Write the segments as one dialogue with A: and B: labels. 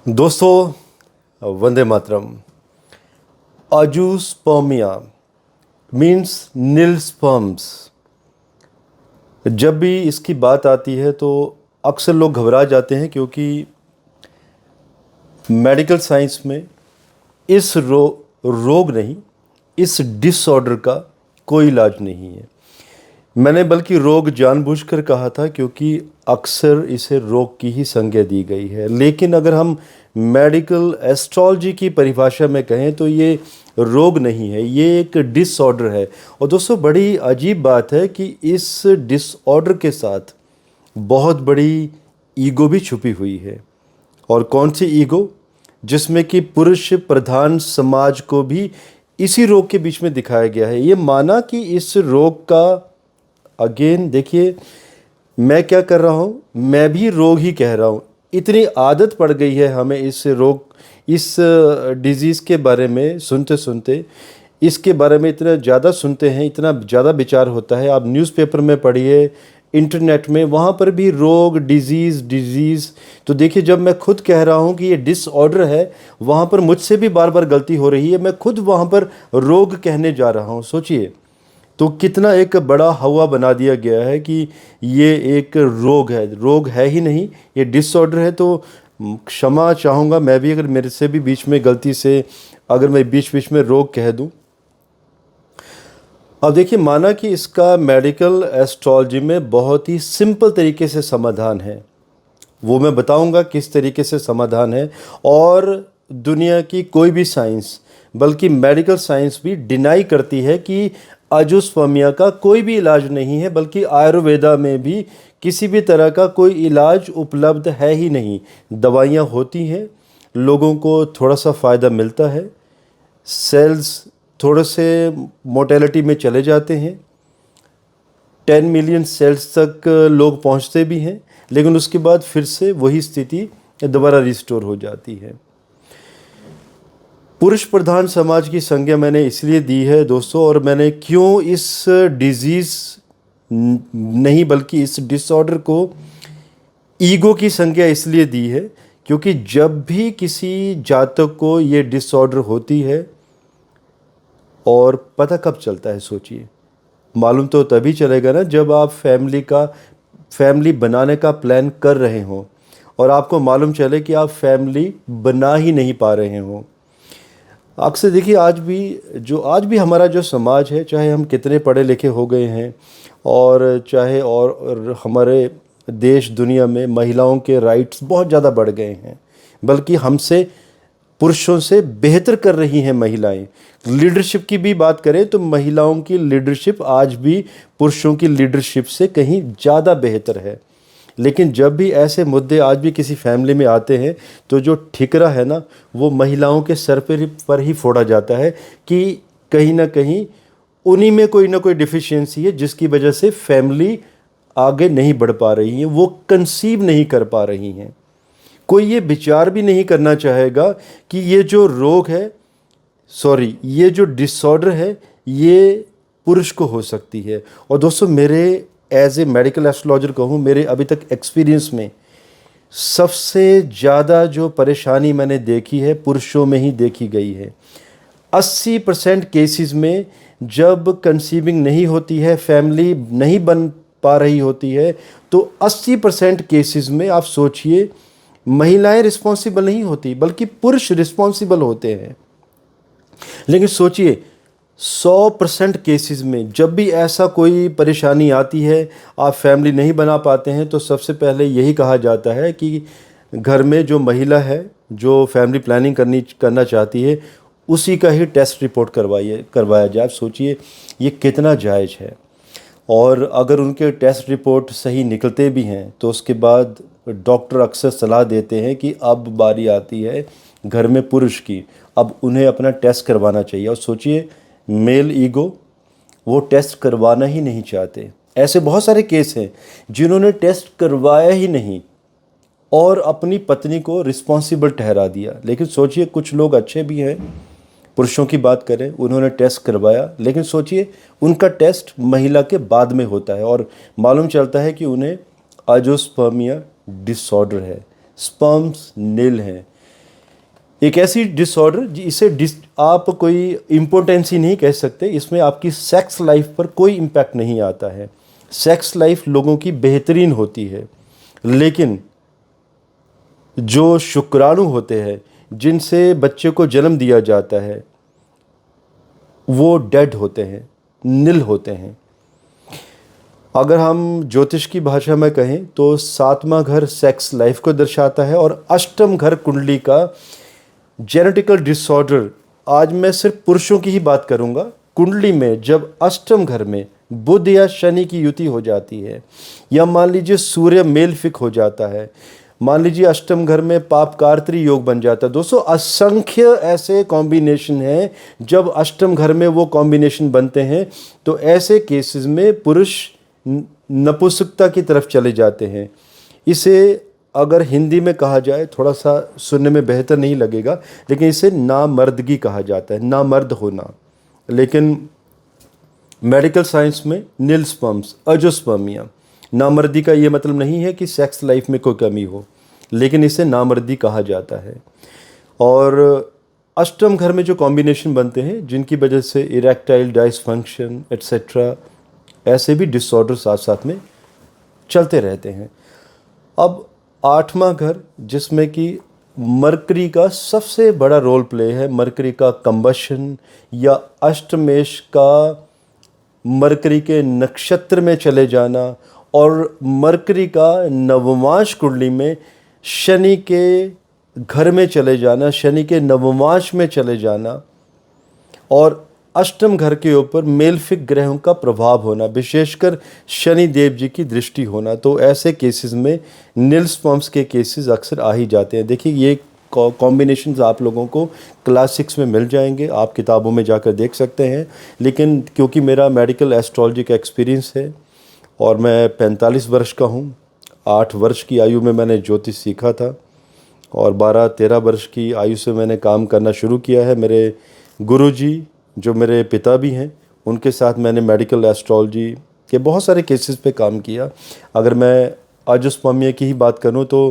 A: दोस्तों, वंदे मातरम। अजूस्पर्मिया मीन्स नील स्पर्म्स। जब भी इसकी बात आती है तो अक्सर लोग घबरा जाते हैं, क्योंकि मेडिकल साइंस में इस रोग नहीं, इस डिसऑर्डर का कोई इलाज नहीं है। मैंने बल्कि रोग जानबूझकर कहा था, क्योंकि अक्सर इसे रोग की ही संज्ञा दी गई है। लेकिन अगर हम मेडिकल एस्ट्रोलॉजी की परिभाषा में कहें तो ये रोग नहीं है, ये एक डिसऑर्डर है। और दोस्तों, बड़ी अजीब बात है कि इस डिसऑर्डर के साथ बहुत बड़ी ईगो भी छुपी हुई है। और कौन सी ईगो? जिसमें कि पुरुष प्रधान समाज को भी इसी रोग के बीच में दिखाया गया है। ये माना कि इस रोग का, अगेन देखिए, मैं क्या कर रहा हूँ, मैं भी रोग ही कह रहा हूँ। इतनी आदत पड़ गई है हमें इस रोग, इस डिज़ीज़ के बारे में सुनते सुनते, इसके बारे में इतना ज़्यादा सुनते हैं, इतना ज़्यादा विचार होता है। आप न्यूज़पेपर में पढ़िए, इंटरनेट में, वहाँ पर भी रोग, डिज़ीज़। तो देखिए, जब मैं खुद कह रहा हूँ कि ये डिसऑर्डर है, वहाँ पर मुझसे भी बार बार गलती हो रही है। मैं खुद वहाँ पर रोग कहने जा रहा हूँ। सोचिए तो कितना एक बड़ा हवा बना दिया गया है कि ये एक रोग है। रोग है ही नहीं, ये डिसऑर्डर है। तो क्षमा चाहूँगा मैं भी, अगर मेरे से भी बीच में गलती से अगर मैं बीच बीच में रोग कह दूँ। अब देखिए, माना कि इसका मेडिकल एस्ट्रोलॉजी में बहुत ही सिंपल तरीके से समाधान है, वो मैं बताऊंगा किस तरीके से समाधान है। और दुनिया की कोई भी साइंस, बल्कि मेडिकल साइंस भी डिनाई करती है कि अजूस्पर्मिया का कोई भी इलाज नहीं है, बल्कि आयुर्वेदा में भी किसी भी तरह का कोई इलाज उपलब्ध है ही नहीं। दवाइयाँ होती हैं, लोगों को थोड़ा सा फ़ायदा मिलता है, सेल्स थोड़े से मोर्टेलिटी में चले जाते हैं, 10 मिलियन सेल्स तक लोग पहुंचते भी हैं, लेकिन उसके बाद फिर से वही स्थिति दोबारा रिस्टोर हो जाती है। पुरुष प्रधान समाज की संज्ञा मैंने इसलिए दी है दोस्तों, और मैंने क्यों इस डिजीज़ नहीं बल्कि इस डिसऑर्डर को ईगो की संज्ञा इसलिए दी है, क्योंकि जब भी किसी जातक को ये डिसऑर्डर होती है, और पता कब चलता है सोचिए, मालूम तो तभी चलेगा ना जब आप फैमिली बनाने का प्लान कर रहे हों और आपको मालूम चले कि आप फैमिली बना ही नहीं पा रहे हों। अक्सर देखिए, आज भी हमारा जो समाज है, चाहे हम कितने पढ़े लिखे हो गए हैं, और चाहे और हमारे देश दुनिया में महिलाओं के राइट्स बहुत ज़्यादा बढ़ गए हैं, बल्कि हमसे, पुरुषों से बेहतर कर रही हैं महिलाएं। लीडरशिप की भी बात करें तो महिलाओं की लीडरशिप आज भी पुरुषों की लीडरशिप से कहीं ज़्यादा बेहतर है। लेकिन जब भी ऐसे मुद्दे आज भी किसी फैमिली में आते हैं, तो जो ठिकरा है ना, वो महिलाओं के सर पर ही फोड़ा जाता है कि कहीं ना कहीं उन्हीं में कोई ना कोई डिफिशियंसी है, जिसकी वजह से फैमिली आगे नहीं बढ़ पा रही है, वो कंसीव नहीं कर पा रही हैं। कोई ये विचार भी नहीं करना चाहेगा कि ये जो रोग है, ये जो डिसऑर्डर है, ये पुरुष को हो सकती है। और दोस्तों, मेरे एज ए मेडिकल एस्ट्रोलॉजर कहूँ, मेरे अभी तक एक्सपीरियंस में सबसे ज़्यादा जो परेशानी मैंने देखी है, पुरुषों में ही देखी गई है। 80% केसेस में जब कंसीविंग नहीं होती है, फैमिली नहीं बन पा रही होती है, तो 80% केसेस में आप सोचिए, महिलाएं रिस्पॉन्सिबल नहीं होती, बल्कि पुरुष रिस्पॉन्सिबल होते हैं। लेकिन सोचिए, 100% केसेस में जब भी ऐसा कोई परेशानी आती है, आप फैमिली नहीं बना पाते हैं, तो सबसे पहले यही कहा जाता है कि घर में जो महिला है, जो फैमिली प्लानिंग करना चाहती है, उसी का ही टेस्ट रिपोर्ट करवाया जाए। सोचिए ये कितना जायज़ है। और अगर उनके टेस्ट रिपोर्ट सही निकलते भी हैं, तो उसके बाद डॉक्टर अक्सर सलाह देते हैं कि अब बारी आती है घर में पुरुष की, अब उन्हें अपना टेस्ट करवाना चाहिए। और सोचिए, मेल ईगो, वो टेस्ट करवाना ही नहीं चाहते। ऐसे बहुत सारे केस हैं जिन्होंने टेस्ट करवाया ही नहीं और अपनी पत्नी को रिस्पॉन्सिबल ठहरा दिया। लेकिन सोचिए, कुछ लोग अच्छे भी हैं, पुरुषों की बात करें, उन्होंने टेस्ट करवाया, लेकिन सोचिए उनका टेस्ट महिला के बाद में होता है और मालूम चलता है कि उन्हें अजोस्पर्मिया डिसऑर्डर है, स्पर्म्स नील हैं। एक ऐसी डिसऑर्डर इसे आप कोई इम्पोर्टेंसी नहीं कह सकते, इसमें आपकी सेक्स लाइफ पर कोई इम्पैक्ट नहीं आता है। सेक्स लाइफ लोगों की बेहतरीन होती है, लेकिन जो शुक्राणु होते हैं जिनसे बच्चे को जन्म दिया जाता है वो डेड होते हैं, निल होते हैं। अगर हम ज्योतिष की भाषा में कहें तो सातवां घर सेक्स लाइफ को दर्शाता है और अष्टम घर कुंडली का जेनेटिकल डिसऑर्डर। आज मैं सिर्फ पुरुषों की ही बात करूंगा। कुंडली में जब अष्टम घर में बुध या शनि की युति हो जाती है, या मान लीजिए सूर्य मेल फिक हो जाता है, मान लीजिए अष्टम घर में पापकारत्री योग बन जाता है। दोस्तों, असंख्य ऐसे कॉम्बिनेशन हैं जब अष्टम घर में वो कॉम्बिनेशन बनते हैं तो ऐसे केसेस में पुरुष नपुंसकता की तरफ चले जाते हैं। इसे अगर हिंदी में कहा जाए, थोड़ा सा सुनने में बेहतर नहीं लगेगा, लेकिन इसे नामर्दगी कहा जाता है, नामर्द होना। लेकिन मेडिकल साइंस में नील स्पर्म्स, अजोस्पर्मिया, नामर्दी का ये मतलब नहीं है कि सेक्स लाइफ में कोई कमी हो, लेकिन इसे नामर्दी कहा जाता है। और अष्टम घर में जो कॉम्बिनेशन बनते हैं जिनकी वजह से इरेक्टाइल डिसफंक्शन एट्सेट्रा, ऐसे भी डिसऑर्डर साथ साथ में चलते रहते हैं। अब आठवां घर, जिसमें कि मरकरी का सबसे बड़ा रोल प्ले है, मरकरी का कंबशन या अष्टमेश का मरकरी के नक्षत्र में चले जाना और मरकरी का नवमांश कुंडली में शनि के घर में चले जाना, शनि के नवमांश में चले जाना और अष्टम घर के ऊपर मेलफिक ग्रहों का प्रभाव होना, विशेषकर शनि देव जी की दृष्टि होना, तो ऐसे केसेस में नील स्पर्म्स के केसेस अक्सर आ ही जाते हैं। देखिए, ये कॉम्बिनेशंस आप लोगों को क्लास 6 में मिल जाएंगे, आप किताबों में जाकर देख सकते हैं। लेकिन क्योंकि मेरा मेडिकल एस्ट्रोलॉजी का एक्सपीरियंस है और मैं 45 वर्ष का हूँ, 8 वर्ष की आयु में मैंने ज्योतिष सीखा था और 12-13 वर्ष की आयु से मैंने काम करना शुरू किया है। मेरे गुरुजी, जो मेरे पिता भी हैं, उनके साथ मैंने मेडिकल एस्ट्रोलॉजी के बहुत सारे केसेस पे काम किया। अगर मैं अजोस्पर्मिया की ही बात करूं तो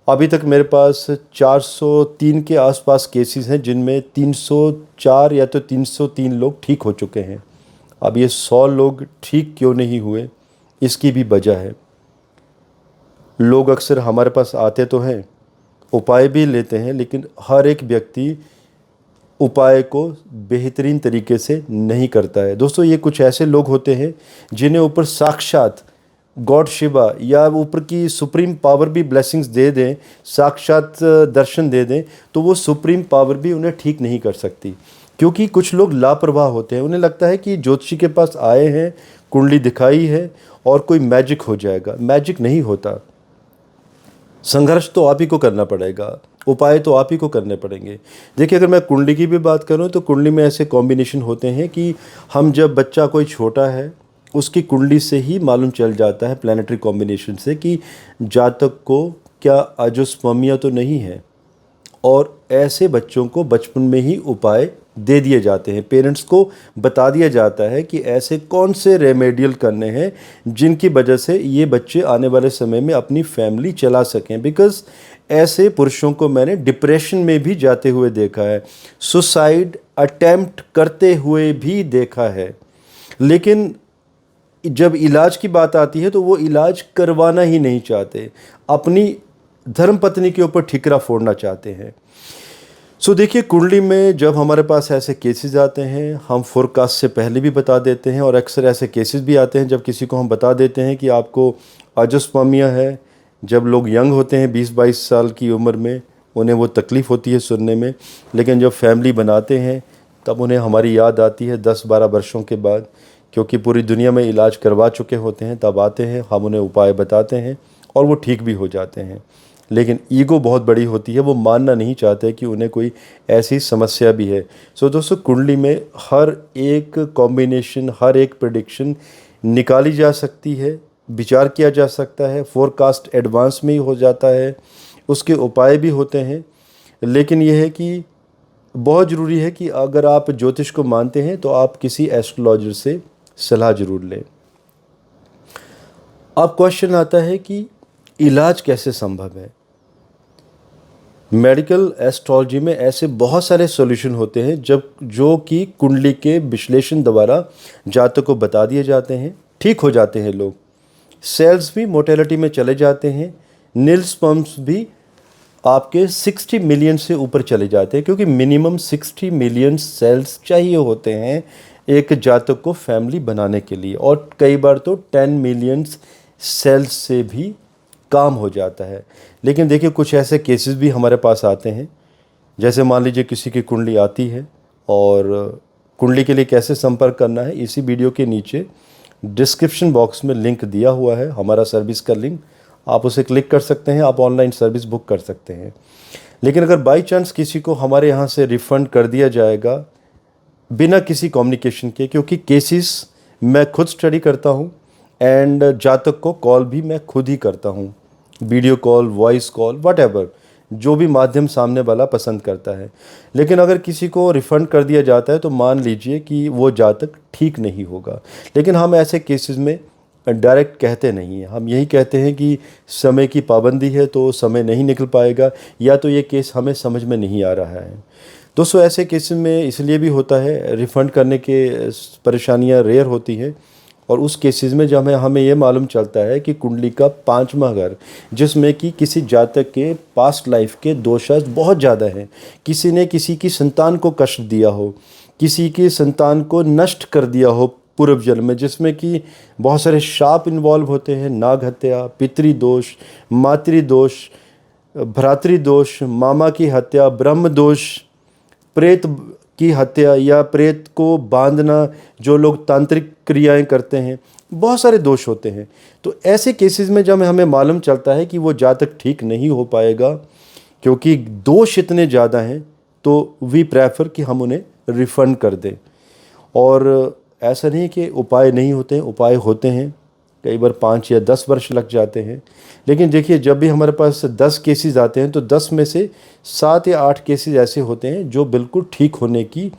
A: अभी तक मेरे पास 403 के आसपास केसेस हैं, जिनमें 304 या तो 303 लोग ठीक हो चुके हैं। अब ये 100 लोग ठीक क्यों नहीं हुए, इसकी भी वजह है। लोग अक्सर हमारे पास आते तो हैं, उपाय भी लेते हैं, लेकिन हर एक व्यक्ति उपाय को बेहतरीन तरीके से नहीं करता है। दोस्तों, ये कुछ ऐसे लोग होते हैं जिन्हें ऊपर साक्षात गॉड शिवा या ऊपर की सुप्रीम पावर भी ब्लेसिंग्स दे दें, साक्षात दर्शन दे दें, तो वो सुप्रीम पावर भी उन्हें ठीक नहीं कर सकती। क्योंकि कुछ लोग लापरवाह होते हैं, उन्हें लगता है कि ज्योतिषी के पास आए हैं, कुंडली दिखाई है और कोई मैजिक हो जाएगा। मैजिक नहीं होता। संघर्ष तो आप ही को करना पड़ेगा, उपाय तो आप ही को करने पड़ेंगे। देखिए, अगर मैं कुंडली की भी बात करूं तो कुंडली में ऐसे कॉम्बिनेशन होते हैं कि हम जब बच्चा कोई छोटा है उसकी कुंडली से ही मालूम चल जाता है, प्लैनेटरी कॉम्बिनेशन से, कि जातक को क्या अजोस्पर्मिया तो नहीं है। और ऐसे बच्चों को बचपन में ही उपाय दे दिए जाते हैं, पेरेंट्स को बता दिया जाता है कि ऐसे कौन से रेमेडियल करने हैं जिनकी वजह से ये बच्चे आने वाले समय में अपनी फैमिली चला सकें। बिकॉज़ ऐसे पुरुषों को मैंने डिप्रेशन में भी जाते हुए देखा है, सुसाइड अटेम्प्ट करते हुए भी देखा है, लेकिन जब इलाज की बात आती है तो वो इलाज करवाना ही नहीं चाहते, अपनी धर्मपत्नी के ऊपर ठिकरा फोड़ना चाहते हैं। सो देखिए, कुंडली में जब हमारे पास ऐसे केसेस आते हैं, हम फोरकास्ट से पहले भी बता देते हैं, और अक्सर ऐसे केसेस भी आते हैं जब किसी को हम बता देते हैं कि आपको अजोस्पर्मिया है। जब लोग यंग होते हैं 20-22 साल की उम्र में, उन्हें वो तकलीफ़ होती है सुनने में, लेकिन जब फैमिली बनाते हैं तब उन्हें हमारी याद आती है 10-12 वर्षों के बाद, क्योंकि पूरी दुनिया में इलाज करवा चुके होते हैं। तब आते हैं, हम उन्हें उपाय बताते हैं और वो ठीक भी हो जाते हैं। लेकिन ईगो बहुत बड़ी होती है, वो मानना नहीं चाहते कि उन्हें कोई ऐसी समस्या भी है। सो दोस्तों, कुंडली में हर एक कॉम्बिनेशन, हर एक प्रेडिक्शन निकाली जा सकती है, विचार किया जा सकता है, फोरकास्ट एडवांस में ही हो जाता है, उसके उपाय भी होते हैं। लेकिन यह है कि बहुत ज़रूरी है कि अगर आप ज्योतिष को मानते हैं तो आप किसी एस्ट्रोलॉजर से सलाह ज़रूर लें। अब क्वेश्चन आता है कि इलाज कैसे संभव है। मेडिकल एस्ट्रोलॉजी में ऐसे बहुत सारे सॉल्यूशन होते हैं जब जो कि कुंडली के विश्लेषण द्वारा जातक को बता दिए जाते हैं, ठीक हो जाते हैं लोग। सेल्स भी मोटेलिटी में चले जाते हैं, नील स्पर्म्स भी आपके 60 मिलियन से ऊपर चले जाते हैं, क्योंकि मिनिमम 60 मिलियन सेल्स चाहिए होते हैं एक जातक को फैमिली बनाने के लिए, और कई बार तो 10 मिलियन सेल्स से भी काम हो जाता है। लेकिन देखिए कुछ ऐसे केसेस भी हमारे पास आते हैं, जैसे मान लीजिए किसी की कुंडली आती है, और कुंडली के लिए कैसे संपर्क करना है, इसी वीडियो के नीचे डिस्क्रिप्शन बॉक्स में लिंक दिया हुआ है, हमारा सर्विस का लिंक, आप उसे क्लिक कर सकते हैं, आप ऑनलाइन सर्विस बुक कर सकते हैं। लेकिन अगर बाई चांस किसी को हमारे यहाँ से रिफ़ंड कर दिया जाएगा बिना किसी कम्युनिकेशन के, क्योंकि केसेस मैं खुद स्टडी करता हूँ एंड जातक को कॉल भी मैं खुद ही करता हूँ, video call, voice call, whatever, जो भी माध्यम सामने वाला पसंद करता है। लेकिन अगर किसी को रिफ़ंड कर दिया जाता है तो मान लीजिए कि वो जातक ठीक नहीं होगा। लेकिन हम ऐसे केसेस में डायरेक्ट कहते नहीं हैं, हम यही कहते हैं कि समय की पाबंदी है तो समय नहीं निकल पाएगा, या तो ये केस हमें समझ में नहीं आ रहा है। दोस्तों ऐसे केस में इसलिए भी होता है, रिफ़ंड करने के परेशानियां रेयर होती हैं, और उस केसेस में जब हमें ये मालूम चलता है कि कुंडली का 5वां घर, जिसमें कि किसी जातक के पास्ट लाइफ के दोषास बहुत ज़्यादा हैं, किसी ने किसी की संतान को कष्ट दिया हो, किसी की संतान को नष्ट कर दिया हो पूर्व जन्म में, जिसमें कि बहुत सारे शाप इन्वॉल्व होते हैं, नाग हत्या, पितृदोष, मातृदोष, भ्रातृदोष, मामा की हत्या, ब्रह्म दोष, प्रेत की हत्या या प्रेत को बांधना, जो लोग तांत्रिक क्रियाएं करते हैं, बहुत सारे दोष होते हैं। तो ऐसे केसेस में जब हमें मालूम चलता है कि वो जातक ठीक नहीं हो पाएगा क्योंकि दोष इतने ज़्यादा हैं, तो वी प्रेफर कि हम उन्हें रिफ़ंड कर दें। और ऐसा नहीं कि उपाय नहीं होते हैं, उपाय होते हैं, कई बार 5 या 10 वर्ष लग जाते हैं। लेकिन देखिए जब भी हमारे पास 10 केसेस आते हैं तो 10 में से 7 या 8 केसेस ऐसे होते हैं जो बिल्कुल ठीक होने की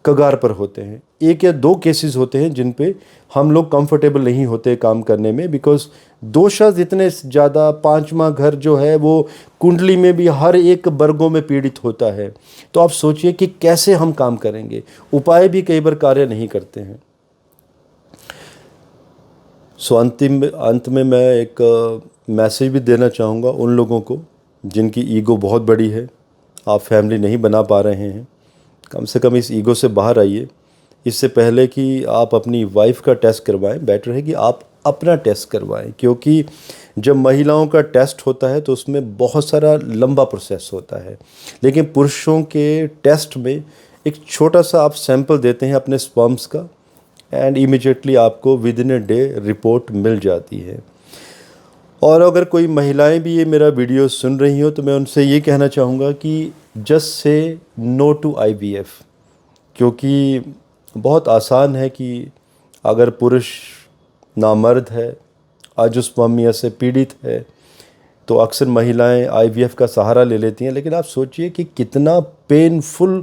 A: कगार पर होते हैं। 1 या 2 केसेस होते हैं जिन पे हम लोग कंफर्टेबल नहीं होते काम करने में, बिकॉज दोषास इतने ज़्यादा, 5वां घर जो है वो कुंडली में भी हर एक वर्गों में पीड़ित होता है। तो आप सोचिए कि कैसे हम काम करेंगे, उपाय भी कई बार कार्य नहीं करते हैं। सो अंत में मैं एक मैसेज भी देना चाहूँगा उन लोगों को जिनकी ईगो बहुत बड़ी है, आप फैमिली नहीं बना पा रहे हैं, कम से कम इस ईगो से बाहर आइए। इससे पहले कि आप अपनी वाइफ का टेस्ट करवाएं, बेटर है कि आप अपना टेस्ट करवाएं, क्योंकि जब महिलाओं का टेस्ट होता है तो उसमें बहुत सारा लंबा प्रोसेस होता है। लेकिन पुरुषों के टेस्ट में एक छोटा सा आप सैंपल देते हैं अपने स्पर्म्स का, एंड इमीडिएटली आपको within a day report मिल जाती है। और अगर कोई महिलाएं भी ये मेरा वीडियो सुन रही हो तो मैं उनसे ये कहना चाहूँगा कि just say no to IVF, क्योंकि बहुत आसान है कि अगर पुरुष नामर्द है, अजुस्पर्मिया से पीड़ित है, तो अक्सर महिलाएं IVF का सहारा ले लेती हैं। लेकिन आप सोचिए कि कितना पेनफुल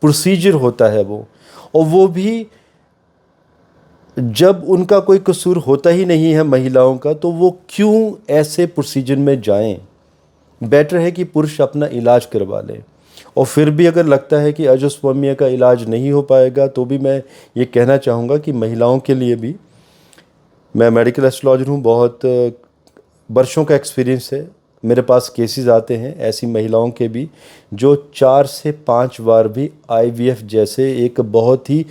A: प्रोसीजर होता है वो, और वो भी जब उनका कोई कसूर होता ही नहीं है महिलाओं का, तो वो क्यों ऐसे प्रोसीजर में जाएं। बेटर है कि पुरुष अपना इलाज करवा लें। और फिर भी अगर लगता है कि अजोस्पर्मिया का इलाज नहीं हो पाएगा तो भी मैं ये कहना चाहूँगा कि महिलाओं के लिए भी, मैं मेडिकल एस्ट्रोलॉजर हूँ, बहुत वर्षों का एक्सपीरियंस है, मेरे पास केसेस आते हैं ऐसी महिलाओं के भी जो 4 से 5 बार भी IVF जैसे एक बहुत ही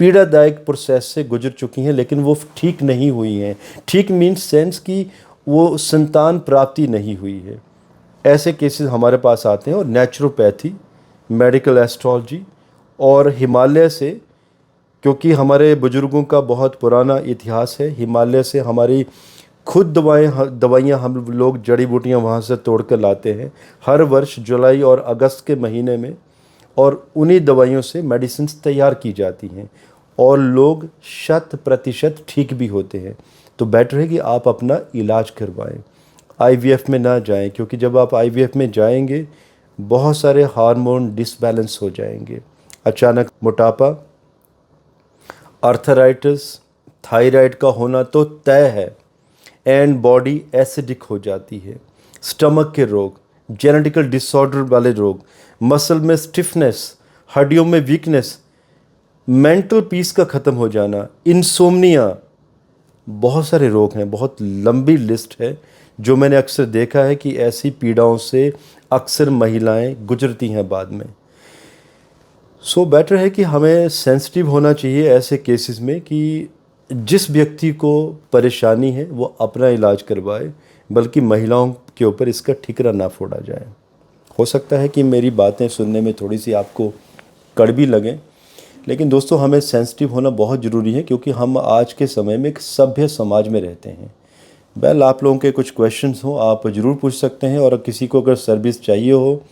A: पीड़ादायक प्रोसेस से गुजर चुकी हैं, लेकिन वो ठीक नहीं हुई हैं। ठीक मीन्स सेंस कि वो संतान प्राप्ति नहीं हुई है। ऐसे केसेस हमारे पास आते हैं। और नेचुरोपैथी, मेडिकल एस्ट्रोलॉजी और हिमालय से, क्योंकि हमारे बुजुर्गों का बहुत पुराना इतिहास है, हिमालय से हमारी खुद दवाइयाँ हम लोग जड़ी बूटियाँ वहाँ से तोड़ कर लाते हैं हर वर्ष जुलाई और अगस्त के महीने में, और उन्हीं दवाइयों से मेडिसिन तैयार की जाती हैं और लोग 100% ठीक भी होते हैं। तो बेटर है कि आप अपना इलाज करवाएं, IVF में ना जाएं, क्योंकि जब आप IVF में जाएंगे बहुत सारे हार्मोन डिसबैलेंस हो जाएंगे। अचानक मोटापा, आर्थराइटिस, थायराइड का होना तो तय है, एंड बॉडी एसिडिक हो जाती है, स्टमक के रोग, जेनेटिकल डिसऑर्डर वाले रोग, मसल में स्टिफनेस, हड्डियों में वीकनेस, मेंटल पीस का ख़त्म हो जाना, इंसोम्निया, बहुत सारे रोग हैं, बहुत लंबी लिस्ट है जो मैंने अक्सर देखा है कि ऐसी पीड़ाओं से अक्सर महिलाएं गुजरती हैं बाद में। सो बेटर है कि हमें सेंसिटिव होना चाहिए ऐसे केसेस में कि जिस व्यक्ति को परेशानी है वो अपना इलाज करवाए, बल्कि महिलाओं के ऊपर इसका ठिकरा ना फोड़ा जाए। हो सकता है कि मेरी बातें सुनने में थोड़ी सी आपको कड़वी लगें, लेकिन दोस्तों हमें सेंसिटिव होना बहुत ज़रूरी है, क्योंकि हम आज के समय में एक सभ्य समाज में रहते हैं। वेल, आप लोगों के कुछ क्वेश्चंस हो आप ज़रूर पूछ सकते हैं, और किसी को अगर सर्विस चाहिए हो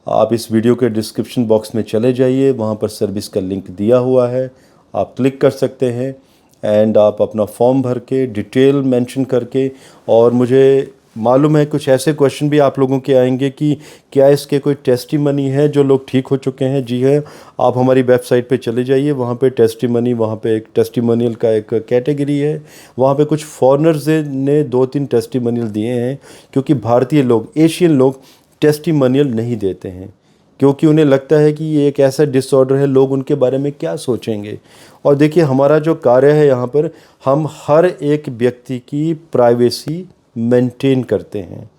A: आप इस वीडियो के डिस्क्रिप्शन बॉक्स में चले जाइए, वहाँ पर सर्विस का लिंक दिया हुआ है, आप क्लिक कर सकते हैं एंड आप अपना फॉर्म भर के डिटेल मेंशन करके, और मुझे मालूम है कुछ ऐसे क्वेश्चन भी आप लोगों के आएंगे कि क्या इसके कोई टेस्टिमनी है जो लोग ठीक हो चुके हैं। जी है, आप हमारी वेबसाइट पे चले जाइए, वहाँ पे टेस्टिमनी, वहाँ पे एक टेस्टिमोनियल का एक कैटेगरी है, वहाँ पे कुछ फॉरेनर्स ने 2-3 टेस्टिमोनियल दिए हैं, क्योंकि भारतीय लोग, एशियन लोग टेस्टिमोनियल नहीं देते हैं, क्योंकि उन्हें लगता है कि ये एक ऐसा डिसऑर्डर है, लोग उनके बारे में क्या सोचेंगे। और देखिए, हमारा जो कार्य है यहाँ पर, हम हर एक व्यक्ति की प्राइवेसी मेंटेन करते हैं,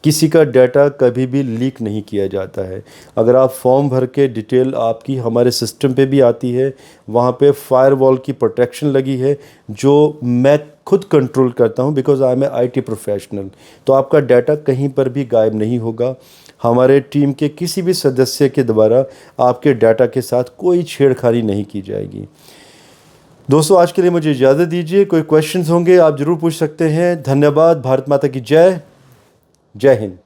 A: किसी का डाटा कभी भी लीक नहीं किया जाता है। अगर आप फॉर्म भर के डिटेल आपकी हमारे सिस्टम पे भी आती है, वहाँ पे फायरवॉल की प्रोटेक्शन लगी है जो मैं खुद कंट्रोल करता हूँ, because I am a IT professional. तो आपका डाटा कहीं पर भी गायब नहीं होगा। हमारे टीम के किसी भी सदस्य के द्वारा आपके डाटा के साथ कोई छेड़खानी नहीं की जाएगी। दोस्तों, आज के लिए मुझे इजाज़त दीजिए। कोई क्वेश्चंस होंगे आप ज़रूर पूछ सकते हैं। धन्यवाद। भारत माता की जय। जय हिंद।